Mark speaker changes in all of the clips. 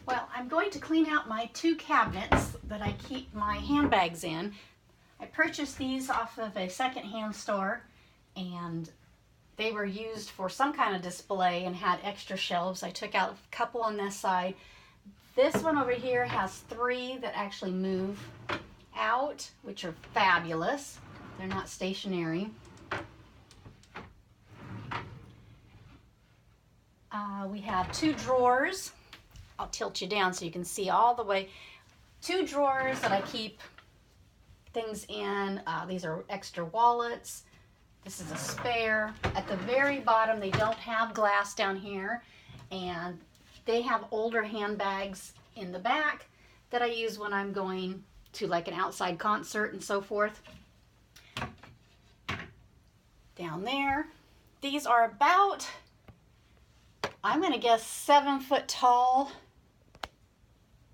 Speaker 1: Well, I'm going to clean out my two cabinets that I keep my handbags in. I purchased these off of a secondhand store, and they were used for some kind of display and had extra shelves. I took out a couple on this side. This one over here has 3 that actually move out, which are fabulous. They're not stationary. We have 2 drawers. I'll tilt you down so you can see all the way. 2 drawers that I keep things in. These are extra wallets. This is a spare. At the very bottom, they don't have glass down here, and they have older handbags in the back that I use when I'm going to like an outside concert and so forth. Down there, these are about, I'm going to guess 7 foot tall.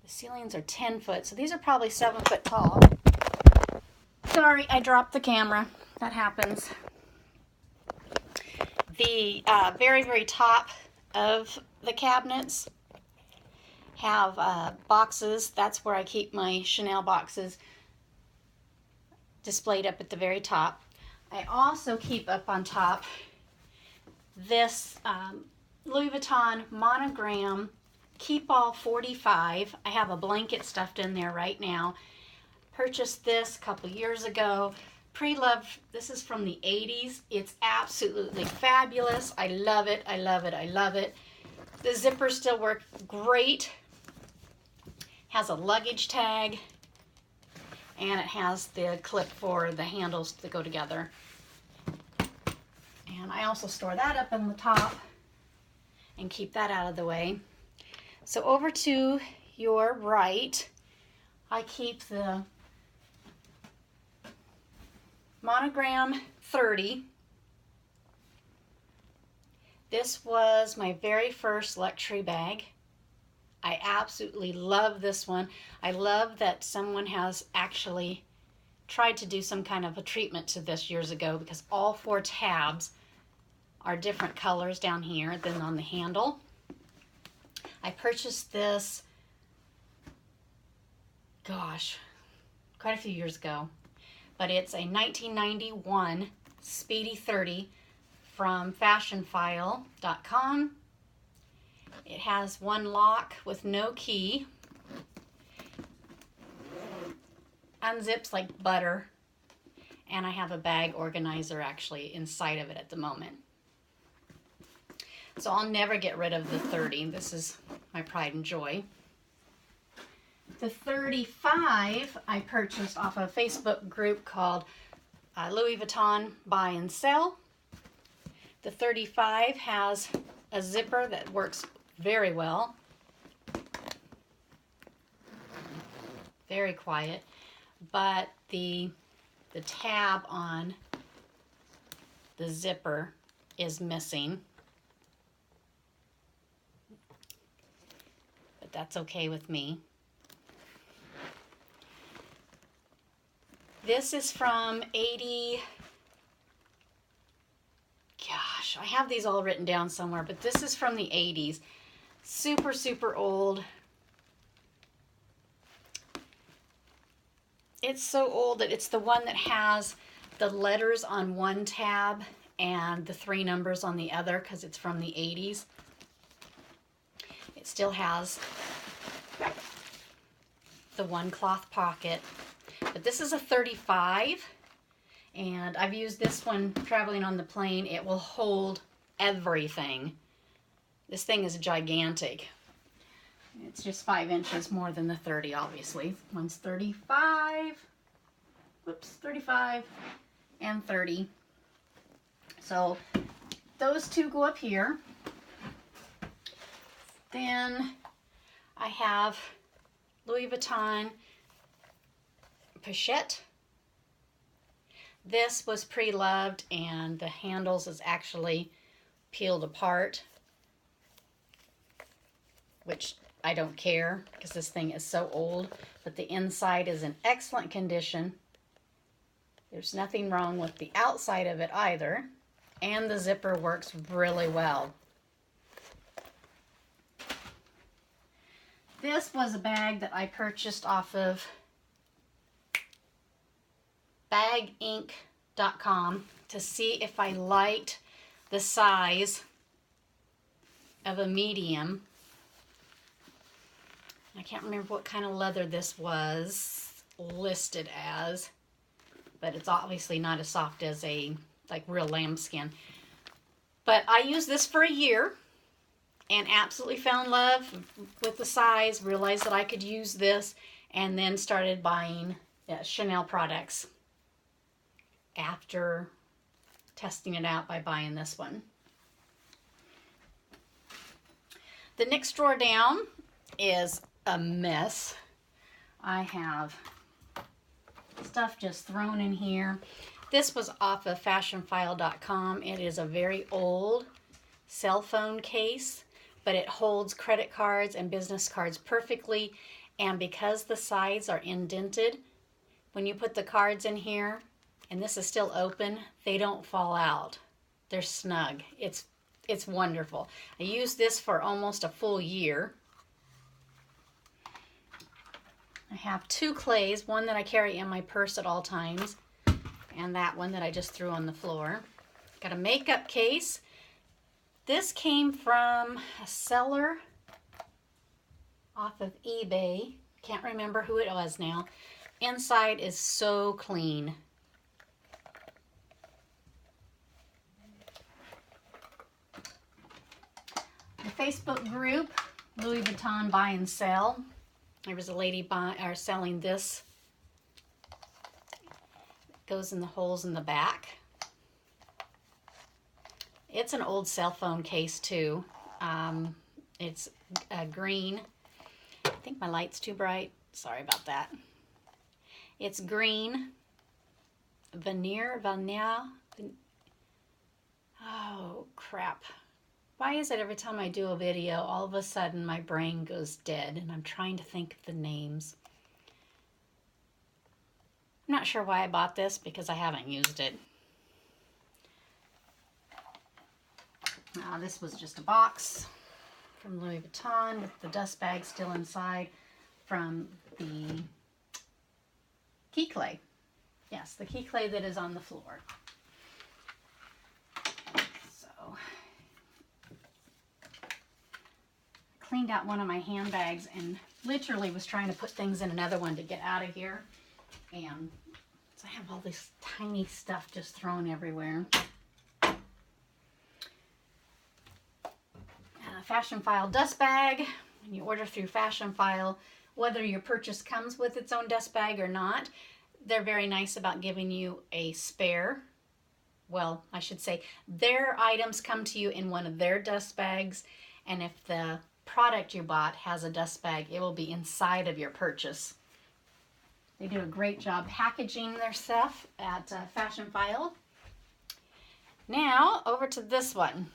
Speaker 1: The ceilings are 10 foot, so these are probably 7 foot tall. Sorry, I dropped the camera. That happens. The very, very top of the cabinets have boxes. That's where I keep my Chanel boxes displayed up at the very top. I also keep up on top this Louis Vuitton Monogram Keepall 45. I have a blanket stuffed in there right now. Purchased this a couple years ago. Pre-loved. This is from the 80s. It's absolutely fabulous. I love it. I love it. I love it. The zippers still work great. Has a luggage tag, and it has the clip for the handles that go together. And I also store that up in the top and keep that out of the way. So over to your right, I keep the Monogram 30. This was my very first luxury bag. I absolutely love this one. I love that someone has actually tried to do some kind of a treatment to this years ago, because all 4 tabs are different colors down here than on the handle. I purchased this, gosh, quite a few years ago, but it's a 1991 Speedy 30 from fashionphile.com. It has 1 lock with no key. Unzips like butter. And I have a bag organizer actually inside of it at the moment. So I'll never get rid of the 30. This is my pride and joy. The 35 I purchased off a Facebook group called Louis Vuitton Buy and Sell. The 35 has a zipper that works very well. Very quiet. But the tab on the zipper is missing. But that's okay with me. This is from 80, gosh, I have these all written down somewhere, but this is from the 80s. Super, super old. It's so old that it's the one that has the letters on one tab and the 3 numbers on the other, because it's from the 80s. It still has the 1 cloth pocket. But this is a 35, and I've used this one traveling on the plane. It will hold everything. This thing is gigantic. It's just 5 inches more than the 30, obviously. One's 35, whoops, 35 and 30. So those 2 go up here. Then I have Louis Vuitton Pochette. This was pre-loved, and the handles is actually peeled apart, which I don't care because this thing is so old, but the inside is in excellent condition. There's nothing wrong with the outside of it either, and the zipper works really well. This was a bag that I purchased off of baginc.com to see if I liked the size of a medium. I can't remember what kind of leather this was listed as, but it's obviously not as soft as a like real lambskin. But I used this for a year and absolutely fell in love with the size, realized that I could use this, and then started buying Chanel products after testing it out by buying this one. The next drawer down is a mess. I have stuff just thrown in here. This was off of fashionfile.com. It is a very old cell phone case, but it holds credit cards and business cards perfectly. And because the sides are indented, when you put the cards in here, and this is still open, they don't fall out. They're snug. It's wonderful. I used this for almost a full year. I have two clays, one that I carry in my purse at all times, and that one that I just threw on the floor. Got a makeup case. This came from a seller off of eBay. Can't remember who it was now. Inside is so clean. The Facebook group, Louis Vuitton Buy and Sell. There was a lady selling this. It goes in the holes in the back. It's an old cell phone case too. It's green. I think my light's too bright. Sorry about that. It's green. Veneer. Oh, crap. Why is it every time I do a video, all of a sudden my brain goes dead and I'm trying to think of the names? I'm not sure why I bought this because I haven't used it. This was just a box from Louis Vuitton with the dust bag still inside from the key clay. Yes, the key clay that is on the floor. Cleaned out one of my handbags and literally was trying to put things in another one to get out of here. And so I have all this tiny stuff just thrown everywhere. Fashion File dust bag. When you order through Fashion File, whether your purchase comes with its own dust bag or not, they're very nice about giving you a spare. Well, I should say their items come to you in one of their dust bags, and if the product you bought has a dust bag, it will be inside of your purchase. They do a great job packaging their stuff at Fashion File. Now over to this one.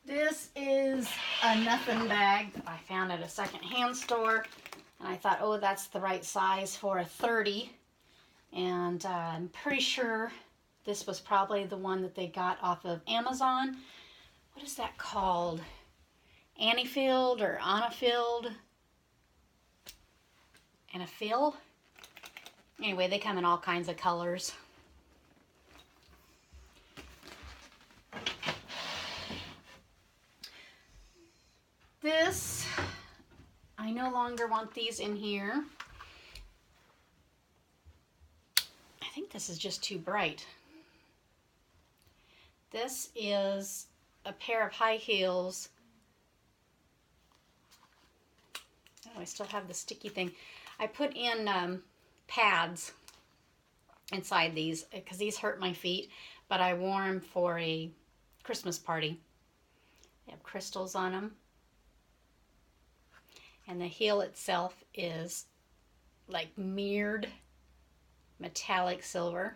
Speaker 1: This is a nothing bag that I found at a secondhand store, and I thought, oh, that's the right size for a 30, and I'm pretty sure this was probably the one that they got off of Amazon. What is that called? Annifield or Annafield? Annafield? Anyway, they come in all kinds of colors. This, I no longer want these in here. I think this is just too bright. This is a pair of high heels. Oh, I still have the sticky thing. I put in pads inside these because these hurt my feet, but I wore them for a Christmas party. They have crystals on them. And the heel itself is like mirrored metallic silver.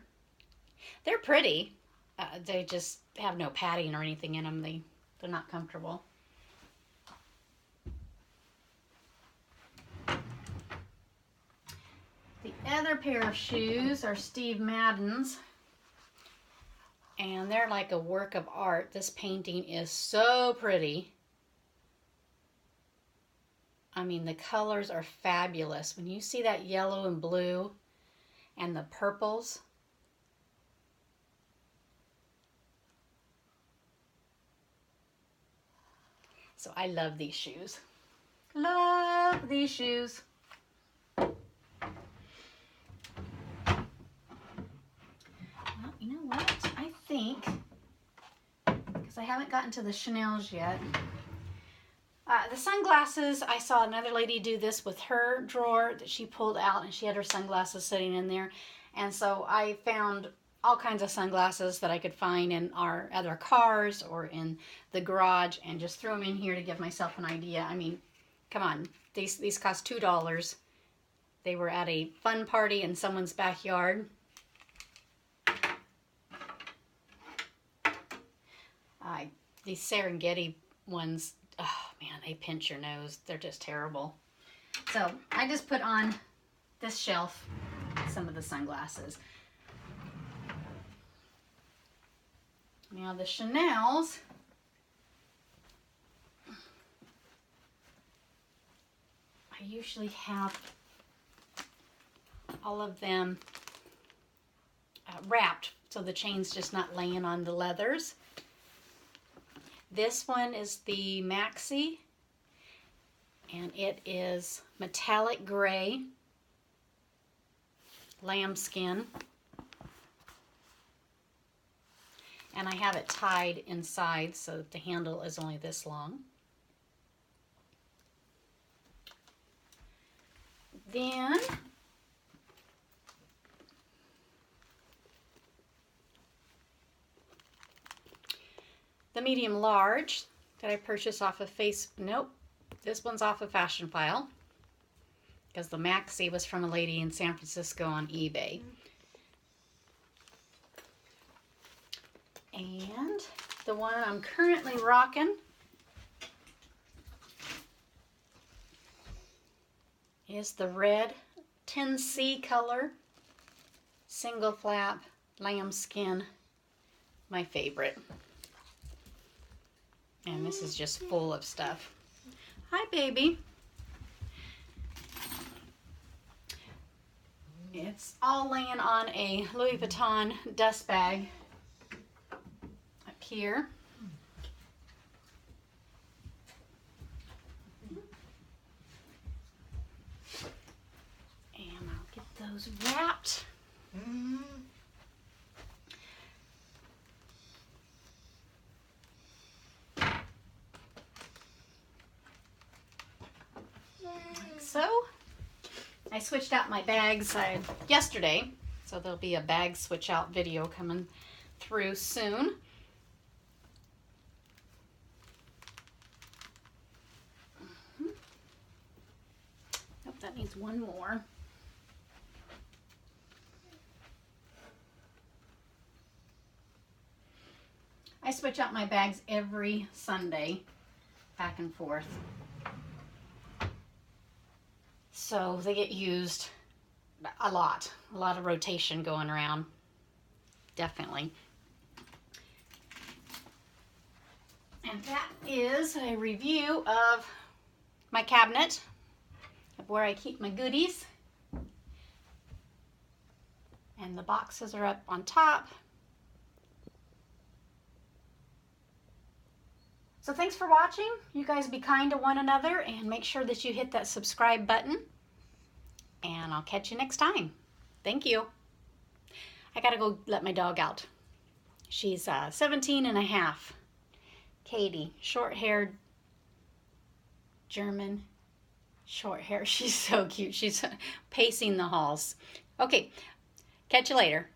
Speaker 1: They're pretty. They just have no padding or anything in them. They're not comfortable. The other pair of shoes are Steve Madden's. And they're like a work of art. This painting is so pretty. I mean, the colors are fabulous. When you see that yellow and blue and the purples. So I love these shoes. Love these shoes. Well, you know what? I think, because I haven't gotten to the Chanel's yet. The sunglasses, I saw another lady do this with her drawer that she pulled out, and she had her sunglasses sitting in there. And so I found all kinds of sunglasses that I could find in our other cars or in the garage, and just threw them in here to give myself an idea. I mean, come on, these cost $2. They were at a fun party in someone's backyard. These Serengeti ones, oh man, they pinch your nose. They're just terrible. So I just put on this shelf some of the sunglasses. Now the Chanel's, I usually have all of them wrapped so the chain's just not laying on the leathers. This one is the Maxi, and it is metallic gray, lambskin, and I have it tied inside so that the handle is only this long. Then the medium large that I purchased off of nope, this one's off of Fashion File, because the Maxi was from a lady in San Francisco on eBay. And the one I'm currently rocking is the red 10C color, single flap, lambskin, my favorite. And this is just full of stuff. Hi, baby. It's all laying on a Louis Vuitton dust bag up here. And I'll get those wrapped. So, I switched out my bags yesterday, so there'll be a bag switch out video coming through soon. Nope, that needs one more. I switch out my bags every Sunday, back and forth. So they get used a lot of rotation going around, definitely. And that is a review of my cabinet, of where I keep my goodies. And the boxes are up on top. So thanks for watching. You guys be kind to one another and make sure that you hit that subscribe button. And I'll catch you next time. Thank you. I gotta go let my dog out. She's 17 and a half. Katie, short-haired German, short hair. She's so cute. She's pacing the halls. Okay, catch you later.